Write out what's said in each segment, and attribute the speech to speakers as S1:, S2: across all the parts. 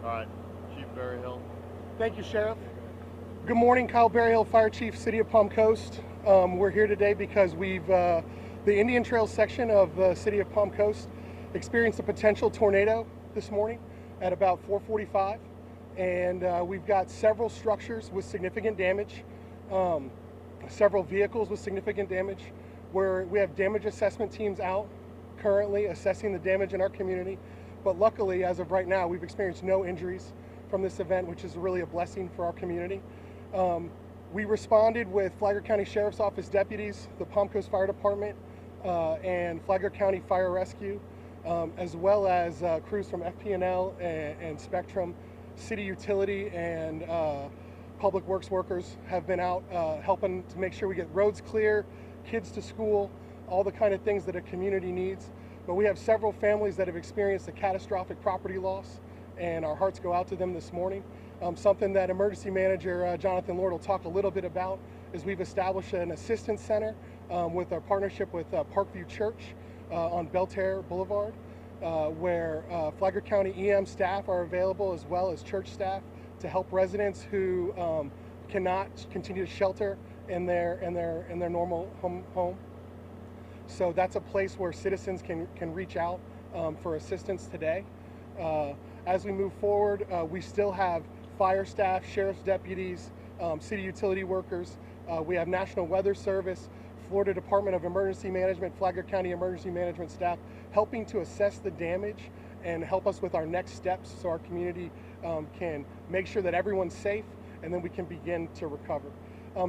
S1: All right, Chief Berryhill.
S2: Thank you, Sheriff. Good morning, Kyle Berryhill, Fire Chief, City of Palm Coast. We're here today because the Indian Trails section of the City of Palm Coast experienced a potential tornado this morning at about 4:45, and we've got several structures with significant damage, several vehicles with significant damage, where we have damage assessment teams out currently assessing the damage in our community. But luckily, as of right now, we've experienced no injuries from this event, which is really a blessing for our community. We responded with Flagler County Sheriff's Office deputies, the Palm Coast Fire Department, and Flagler County Fire Rescue, as well as crews from FP&L and Spectrum. City Utility and Public Works workers have been out helping to make sure we get roads clear, kids to school, all the kind of things that a community needs. But we have several families that have experienced a catastrophic property loss, and our hearts go out to them this morning. Something that Emergency Manager Jonathan Lord will talk a little bit about is we've established an assistance center with our partnership with Parkview Church on Belterre Boulevard, where Flagler County EM staff are available, as well as church staff, to help residents who cannot continue to shelter in their normal home. So that's a place where citizens can reach out for assistance today. As we move forward, we still have fire staff, sheriff's deputies, city utility workers. We have National Weather Service, Florida Department of Emergency Management, Flagler County Emergency Management staff helping to assess the damage and help us with our next steps so our community can make sure that everyone's safe, and then we can begin to recover.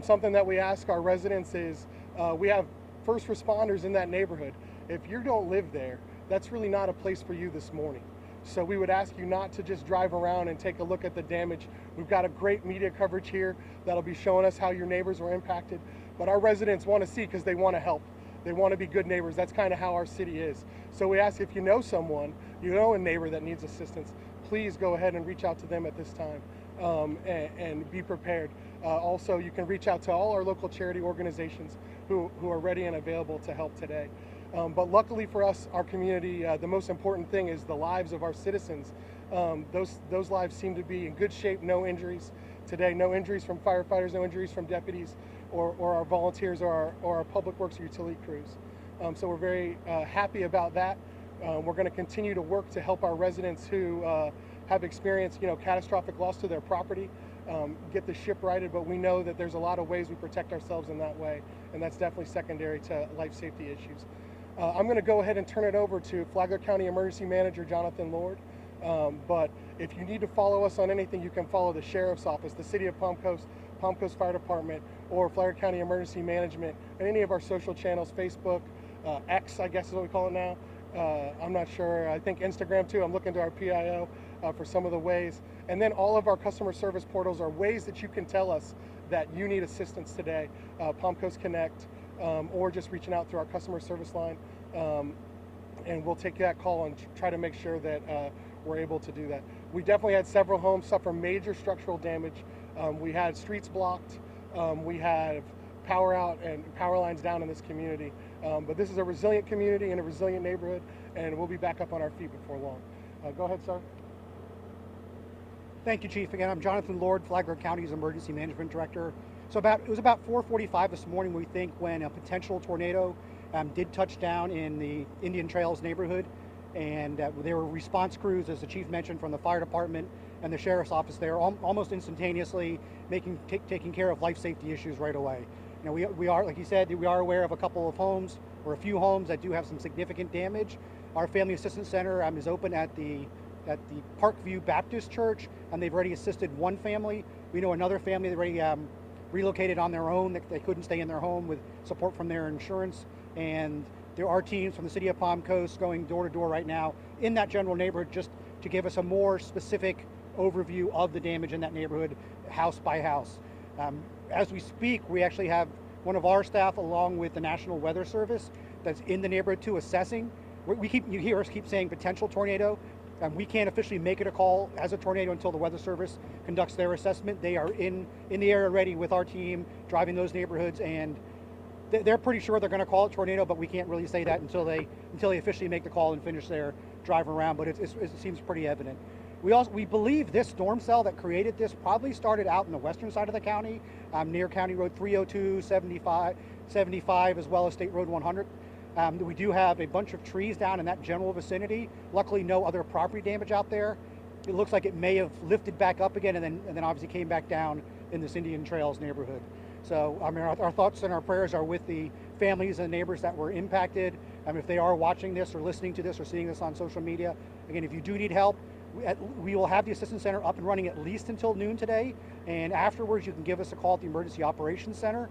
S2: Something that we ask our residents is we have first responders in that neighborhood. If you don't live there, that's really not a place for you this morning. So we would ask you not to just drive around and take a look at the damage. We've got a great media coverage here that'll be showing us how your neighbors were impacted. But our residents want to see because they want to help. They want to be good neighbors. That's kind of how our city is. So we ask if you know someone, you know a neighbor that needs assistance, please go ahead and reach out to them at this time and be prepared. Also, you can reach out to all our local charity organizations who are ready and available to help today. But luckily for us, our community, the most important thing is the lives of our citizens. Those lives seem to be in good shape, no injuries today, no injuries from firefighters, no injuries from deputies or our volunteers or our public works or utility crews. So we're very happy about that. We're going to continue to work to help our residents who have experienced catastrophic loss to their property, get the ship righted, but we know that there's a lot of ways we protect ourselves in that way, and that's definitely secondary to life safety issues. I'm going to go ahead and turn it over to Flagler County Emergency Manager Jonathan Lord, but if you need to follow us on anything, you can follow the Sheriff's Office, the City of Palm Coast Fire Department, or Flagler County Emergency Management, and any of our social channels, Facebook, X, I guess is what we call it now. I'm not sure, I think Instagram too. I'm looking to our PIO for some of the ways. And then all of our customer service portals are ways that you can tell us that you need assistance today. Palm Coast Connect, or just reaching out through our customer service line. And we'll take that call and try to make sure that we're able to do that. We definitely had several homes suffer major structural damage. We had streets blocked. We have power out and power lines down in this community. But this is a resilient community and a resilient neighborhood, and we'll be back up on our feet before long. Go ahead, sir.
S3: Thank you, Chief. Again, I'm Jonathan Lord, Flagler County's Emergency Management Director. So it was about 4:45 this morning, we think, when a potential tornado did touch down in the Indian Trails neighborhood. And there were response crews, as the Chief mentioned, from the fire department and the Sheriff's Office there, almost instantaneously taking care of life safety issues right away. We are, like you said, we are aware of a couple of homes, or a few homes, that do have some significant damage. Our Family Assistance Center is open at the Parkview Baptist Church, and they've already assisted one family. We know another family that already relocated on their own. They couldn't stay in their home with support from their insurance. And there are teams from the City of Palm Coast going door to door right now in that general neighborhood, just to give us a more specific overview of the damage in that neighborhood, house by house. As we speak, we actually have one of our staff, along with the National Weather Service, that's in the neighborhood too, assessing. You hear us keep saying potential tornado. We can't officially make it a call as a tornado until the Weather Service conducts their assessment. They are in the area already with our team, driving those neighborhoods, and they're pretty sure they're going to call it tornado, but we can't really say that until they officially make the call and finish their drive around. But it seems pretty evident. We believe this storm cell that created this probably started out in the western side of the county, near County Road 302, 75, as well as State Road 100. We do have a bunch of trees down in that general vicinity. Luckily, no other property damage out there. It looks like it may have lifted back up again and then obviously came back down in this Indian Trails neighborhood. So I mean, our thoughts and our prayers are with the families and neighbors that were impacted. If they are watching this or listening to this or seeing this on social media, again, if you do need help, we will have the Assistance Center up and running at least until noon today. And afterwards, you can give us a call at the Emergency Operations Center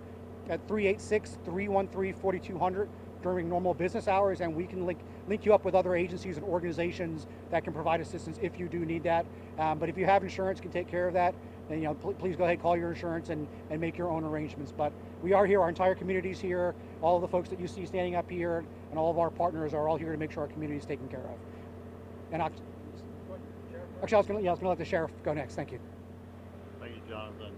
S3: at 386-313-4200 during normal business hours, and we can link you up with other agencies and organizations that can provide assistance if you do need that. But if you have insurance, can take care of that, then please go ahead, call your insurance and make your own arrangements. But we are here, our entire community is here. All of the folks that you see standing up here and all of our partners are all here to make sure our community is taken care of. And actually, I was going to let the sheriff go next. Thank you.
S1: Thank you, Jonathan.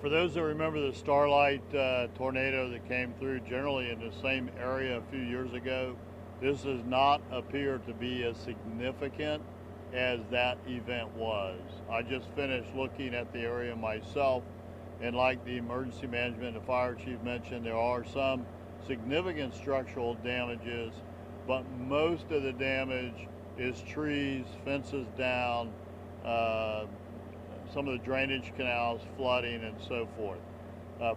S1: For those that remember the Starlight tornado that came through generally in the same area a few years ago, this does not appear to be as significant as that event was. I just finished looking at the area myself, and like the emergency management and the fire chief mentioned, there are some significant structural damages, but most of the damage is trees, fences down, some of the drainage canals flooding, and so forth.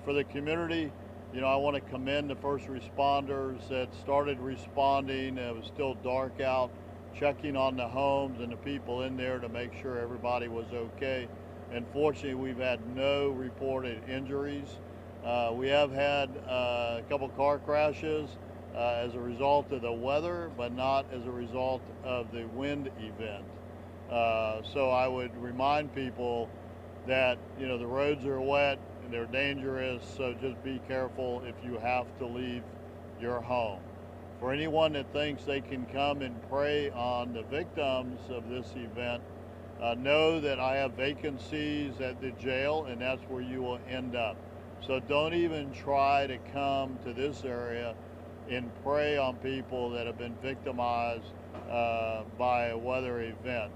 S1: For the community, I want to commend the first responders that started responding. It was still dark out, checking on the homes and the people in there to make sure everybody was okay. And fortunately, we've had no reported injuries. We have had a couple car crashes as a result of the weather, but not as a result of the wind event. So I would remind people that the roads are wet and they're dangerous, so just be careful if you have to leave your home. For anyone that thinks they can come and prey on the victims of this event, know that I have vacancies at the jail, and that's where you will end up. So don't even try to come to this area and prey on people that have been victimized by a weather event,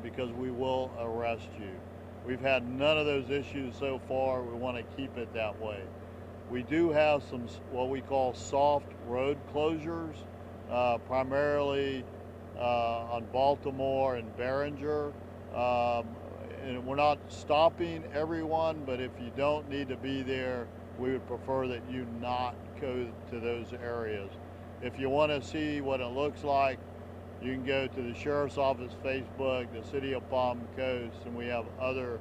S1: because we will arrest you. We've had none of those issues so far. We want to keep it that way. We do have some what we call soft road closures, primarily on Baltimore and Behringer. And we're not stopping everyone, but if you don't need to be there, we would prefer that you not go to those areas. If you want to see what it looks like, you can go to the Sheriff's Office Facebook, the City of Palm Coast, and we have other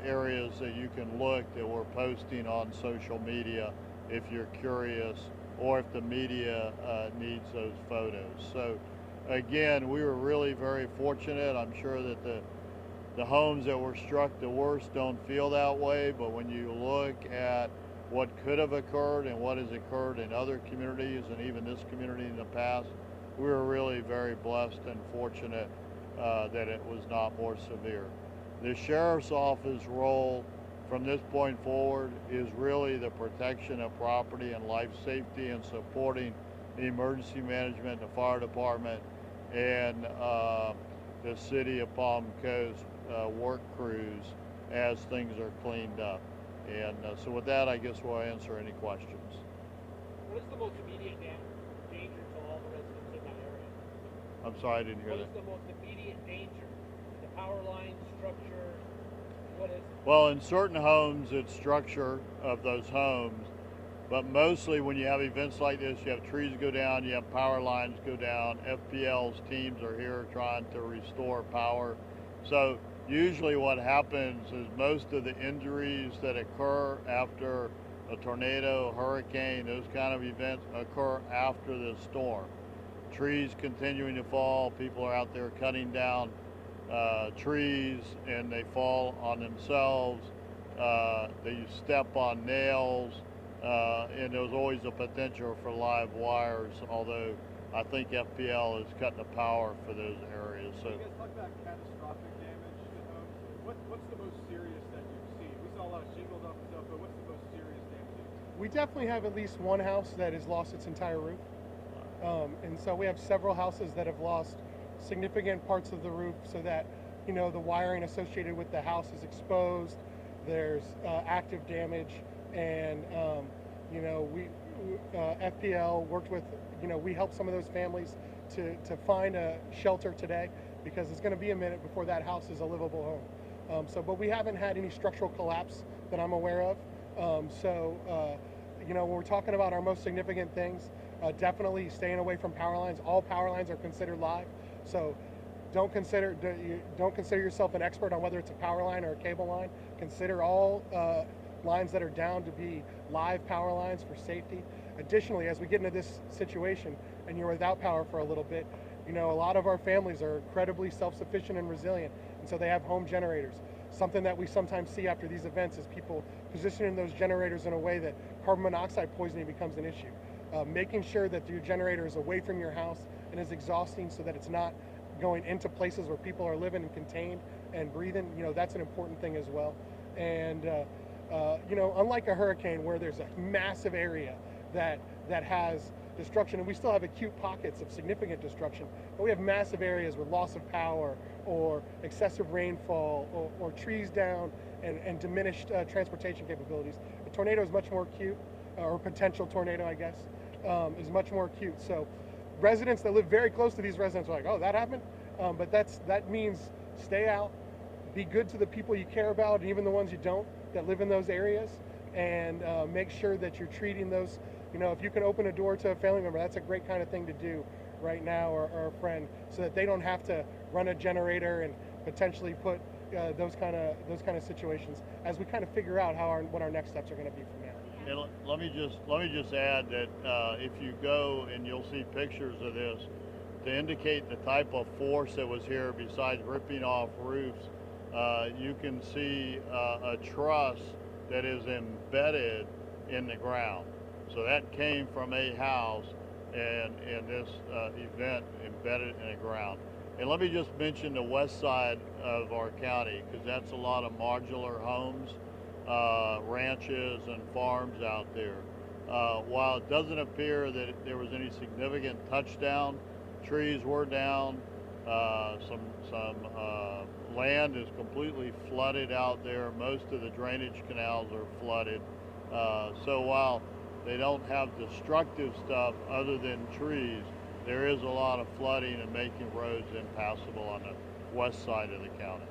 S1: areas that you can look that we're posting on social media if you're curious, or if the media needs those photos. So again, we were really very fortunate. I'm sure that the homes that were struck the worst don't feel that way, but when you look at what could have occurred and what has occurred in other communities and even this community in the past, we were really very blessed and fortunate that it was not more severe. The Sheriff's Office role from this point forward is really the protection of property and life safety and supporting the emergency management, the fire department, and the City of Palm Coast work crews as things are cleaned up. And so with that, I guess we'll answer any questions.
S4: What is the most immediate danger to all the residents in that area?
S1: I'm sorry, I didn't hear that.
S4: What is the most immediate danger? The power lines, structure, what is it?
S1: Well, in certain homes, it's structure of those homes, but mostly when you have events like this, you have trees go down, you have power lines go down. FPL's teams are here trying to restore power. So usually what happens is most of the injuries that occur after a tornado, hurricane, those kind of events occur after the storm. Trees continuing to fall, people are out there cutting down trees and they fall on themselves, they step on nails, and there's always a potential for live wires, although I think FPL is cutting the power for those areas. So
S5: you guys talk about catastrophic damage to homes. What's the most serious that you've seen? We saw a lot of shingles off and stuff, but what's the most serious damage you've seen?
S2: We definitely have at least one house that has lost its entire roof. And so we have several houses that have lost significant parts of the roof so that, you know, the wiring associated with the house is exposed. There's active damage, and you know, FPL worked with, you know, we helped some of those families to find a shelter today, because it's going to be a minute before that house is a livable home. But we haven't had any structural collapse that I'm aware of. You know, when we're talking about our most significant things, definitely staying away from power lines. All power lines are considered live, so don't consider yourself an expert on whether it's a power line or a cable line. Consider all lines that are down to be live power lines for safety. Additionally, as we get into this situation and you're without power for a little bit, you know, a lot of our families are incredibly self-sufficient and resilient, and so they have home generators. Something that we sometimes see after these events is people positioning those generators in a way that carbon monoxide poisoning becomes an issue. Making sure that your generator is away from your house and is exhausting so that it's not going into places where people are living and contained and breathing, you know, that's an important thing as well. And you know, unlike a hurricane where there's a massive area that has destruction, and we still have acute pockets of significant destruction, but we have massive areas with loss of power or excessive rainfall or trees down and diminished transportation capabilities. A tornado is much more acute, or potential tornado, I guess, is much more acute. So residents that live very close to these residents are like, oh, that happened? But that means stay out, be good to the people you care about, and even the ones you don't that live in those areas, and make sure that you're treating those, you know, if you can open a door to a family member, that's a great kind of thing to do right now, or a friend, so that they don't have to run a generator and potentially put those kind of situations as we kind of figure out what our next steps are going to be from now.
S1: And let me just add that if you go and you'll see pictures of this, to indicate the type of force that was here besides ripping off roofs, you can see a truss that is embedded in the ground. So that came from a house, and in this event embedded in the ground. And let me just mention the west side of our county, because that's a lot of modular homes, ranches and farms out there. While it doesn't appear that there was any significant touchdown, trees were down, some land is completely flooded out there. Most of the drainage canals are flooded. So while they don't have destructive stuff other than trees, there is a lot of flooding and making roads impassable on the west side of the county.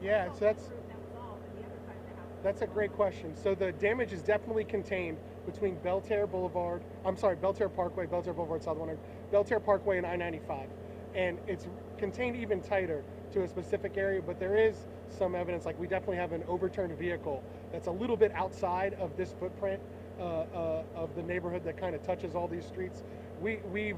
S2: Yeah, so that's a great question. So the damage is definitely contained between Belterre Parkway, Belterre Boulevard, South 100, Belterre Parkway, and I-95. And it's contained even tighter to a specific area, but there is some evidence, like we definitely have an overturned vehicle that's a little bit outside of this footprint of the neighborhood that kind of touches all these streets. We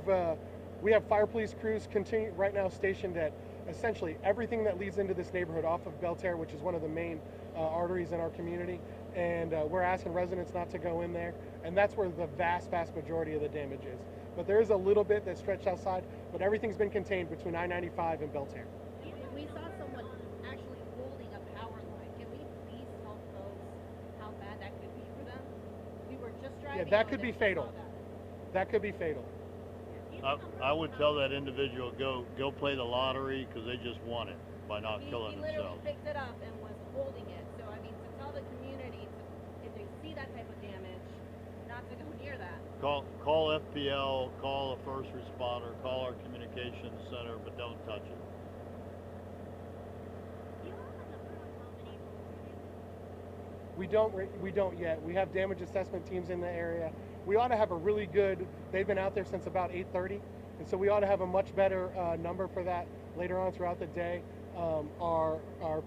S2: have fire police crews right now stationed at essentially everything that leads into this neighborhood off of Belterre, which is one of the main arteries in our community, and we're asking residents not to go in there, and that's where the vast majority of the damage is. But there is a little bit that's stretched outside, but everything's been contained between I-95 and Belterre.
S6: We saw someone actually holding a power line. Can we please help folks how bad that could be for them? We were just driving.
S2: Yeah, that could be fatal. That could be fatal.
S1: I would tell that individual, go play the lottery, because they just won it by not killing themselves.
S6: He literally picked it up and was holding it. So I mean, to tell the community, if they see that type of damage, not to go near that.
S1: Call FPL, call a first responder, call our communications center, but don't touch it.
S2: We don't yet. We have damage assessment teams in the area. We ought to have a really good, they've been out there since about 8:30, and so we ought to have a much better number for that later on throughout the day. Our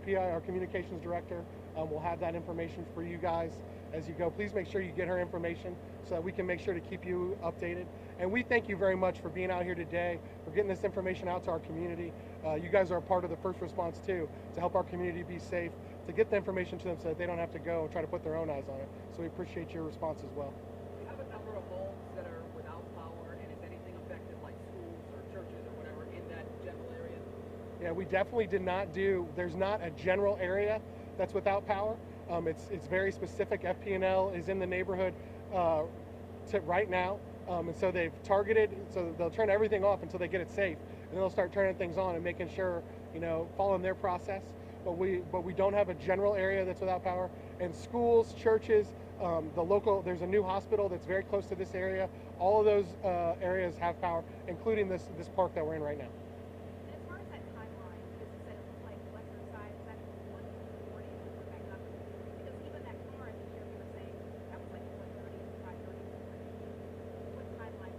S2: PI, our communications director, will have that information for you guys as you go. Please make sure you get her information so that we can make sure to keep you updated. And we thank you very much for being out here today, for getting this information out to our community. You guys are a part of the first response too, to help our community be safe, to get the information to them so that they don't have to go and try to put their own eyes on it. So we appreciate your response as well.
S7: We have a number of homes that are without power, and is anything affected, like schools or churches or whatever, in that general area?
S2: Yeah, we definitely did not do, there's not a general area that's without power. It's very specific. FP&L is in the neighborhood right now, and so they've targeted. So they'll turn everything off until they get it safe, and then they'll start turning things on and making sure, following their process. But we don't have a general area that's without power. And schools, churches, there's a new hospital that's very close to this area. All of those areas have power, including this park that we're in right now.
S6: And as far as that timeline, because you said it looked like western side, is that 1 to 4 days before back up? Because even that car in the chair, we were saying that was like 1:30 to 5:30. What timeline?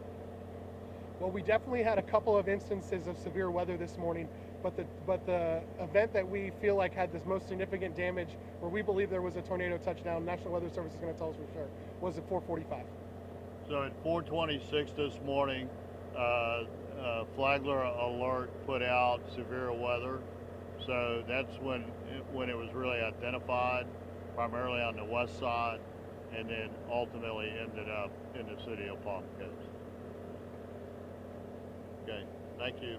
S2: Well, we definitely had a couple of instances of severe weather this morning, but the event that we feel like had this most significant damage, where we believe there was a tornado touchdown, National Weather Service is going to tell us for sure, was at 4:45.
S1: So at 4:26 this morning, Flagler alert put out severe weather. So that's when it was really identified, primarily on the west side, and then ultimately ended up in the city of Palm Coast. Okay, thank you.